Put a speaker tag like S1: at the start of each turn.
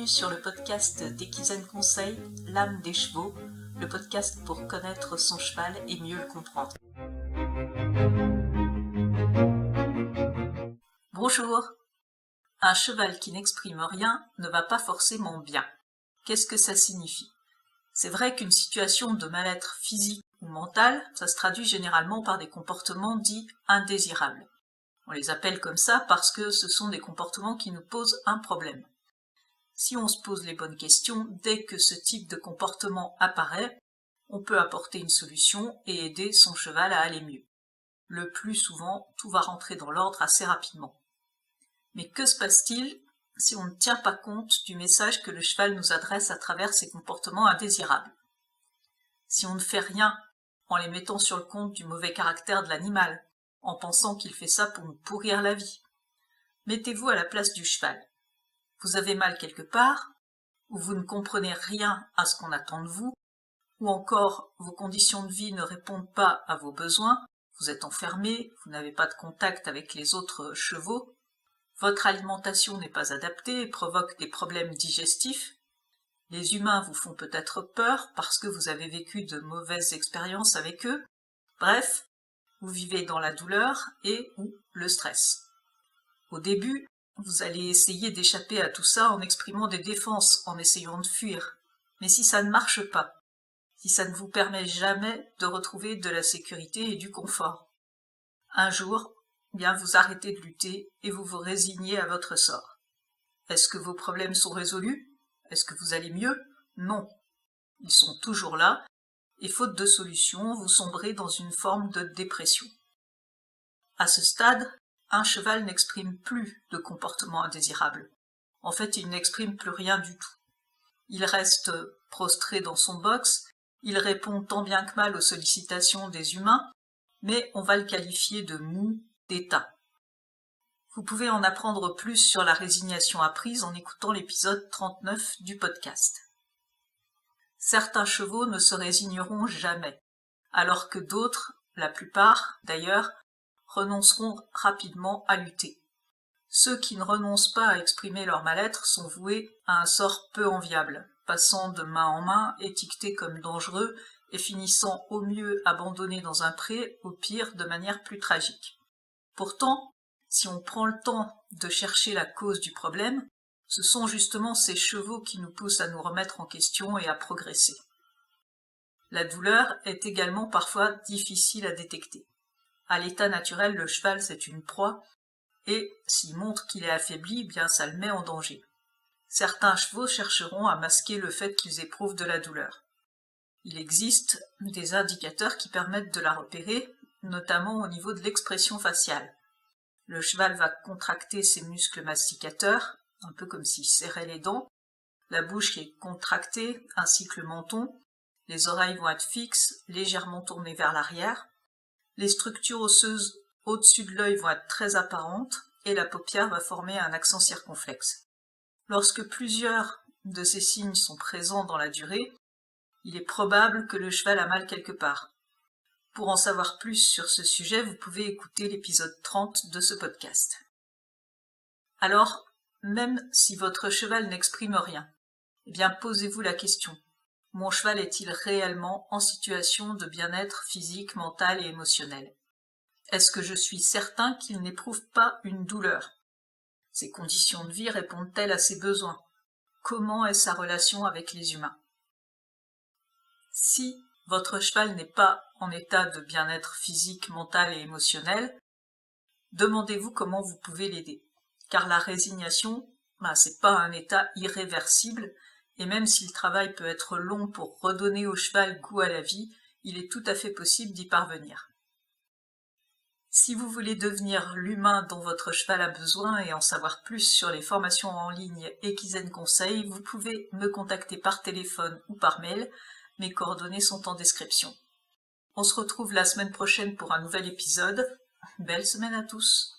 S1: Bienvenue sur le podcast d'Equizen Conseil, l'âme des chevaux, le podcast pour connaître son cheval et mieux le comprendre. Bonjour. Un cheval qui n'exprime rien ne va pas forcément bien. Qu'est-ce que ça signifie? C'est vrai qu'une situation de mal-être physique ou mental, ça se traduit généralement par des comportements dits indésirables. On les appelle comme ça parce que ce sont des comportements qui nous posent un problème. Si on se pose les bonnes questions, dès que ce type de comportement apparaît, on peut apporter une solution et aider son cheval à aller mieux. Le plus souvent, tout va rentrer dans l'ordre assez rapidement. Mais que se passe-t-il si on ne tient pas compte du message que le cheval nous adresse à travers ces comportements indésirables? Si on ne fait rien en les mettant sur le compte du mauvais caractère de l'animal, en pensant qu'il fait ça pour nous pourrir la vie. Mettez-vous à la place du cheval. Vous avez mal quelque part, ou vous ne comprenez rien à ce qu'on attend de vous, ou encore vos conditions de vie ne répondent pas à vos besoins, vous êtes enfermé, vous n'avez pas de contact avec les autres chevaux, votre alimentation n'est pas adaptée et provoque des problèmes digestifs, les humains vous font peut-être peur parce que vous avez vécu de mauvaises expériences avec eux, bref, vous vivez dans la douleur et ou le stress. Au début, vous allez essayer d'échapper à tout ça en exprimant des défenses, en essayant de fuir. Mais si ça ne marche pas, si ça ne vous permet jamais de retrouver de la sécurité et du confort, un jour, bien vous arrêtez de lutter et vous vous résignez à votre sort. Est-ce que vos problèmes sont résolus? Est-ce que vous allez mieux? Non. Ils sont toujours là, et faute de solution, vous sombrez dans une forme de dépression. À ce stade, un cheval n'exprime plus de comportement indésirable. En fait, il n'exprime plus rien du tout. Il reste prostré dans son box, il répond tant bien que mal aux sollicitations des humains, mais on va le qualifier de mou, d'état. Vous pouvez en apprendre plus sur la résignation apprise en écoutant l'épisode 39 du podcast. Certains chevaux ne se résigneront jamais, alors que d'autres, la plupart d'ailleurs, renonceront rapidement à lutter. Ceux qui ne renoncent pas à exprimer leur mal-être sont voués à un sort peu enviable, passant de main en main, étiquetés comme dangereux et finissant au mieux abandonnés dans un pré, au pire de manière plus tragique. Pourtant, si on prend le temps de chercher la cause du problème, ce sont justement ces chevaux qui nous poussent à nous remettre en question et à progresser. La douleur est également parfois difficile à détecter. À l'état naturel, le cheval, c'est une proie, et s'il montre qu'il est affaibli, bien ça le met en danger. Certains chevaux chercheront à masquer le fait qu'ils éprouvent de la douleur. Il existe des indicateurs qui permettent de la repérer, notamment au niveau de l'expression faciale. Le cheval va contracter ses muscles masticateurs, un peu comme s'il serrait les dents, la bouche est contractée, ainsi que le menton, les oreilles vont être fixes, légèrement tournées vers l'arrière, les structures osseuses au-dessus de l'œil vont être très apparentes et la paupière va former un accent circonflexe. Lorsque plusieurs de ces signes sont présents dans la durée, il est probable que le cheval a mal quelque part. Pour en savoir plus sur ce sujet, vous pouvez écouter l'épisode 30 de ce podcast. Alors, même si votre cheval n'exprime rien, eh bien posez-vous la question. Mon cheval est-il réellement en situation de bien-être physique, mental et émotionnel? Est-ce que je suis certain qu'il n'éprouve pas une douleur? Ses conditions de vie répondent-elles à ses besoins? Comment est sa relation avec les humains? Si votre cheval n'est pas en état de bien-être physique, mental et émotionnel, demandez-vous comment vous pouvez l'aider. Car la résignation, c'est pas un état irréversible, et même si le travail peut être long pour redonner au cheval goût à la vie, il est tout à fait possible d'y parvenir. Si vous voulez devenir l'humain dont votre cheval a besoin et en savoir plus sur les formations en ligne Equizen Conseil, vous pouvez me contacter par téléphone ou par mail. Mes coordonnées sont en description. On se retrouve la semaine prochaine pour un nouvel épisode. Belle semaine à tous!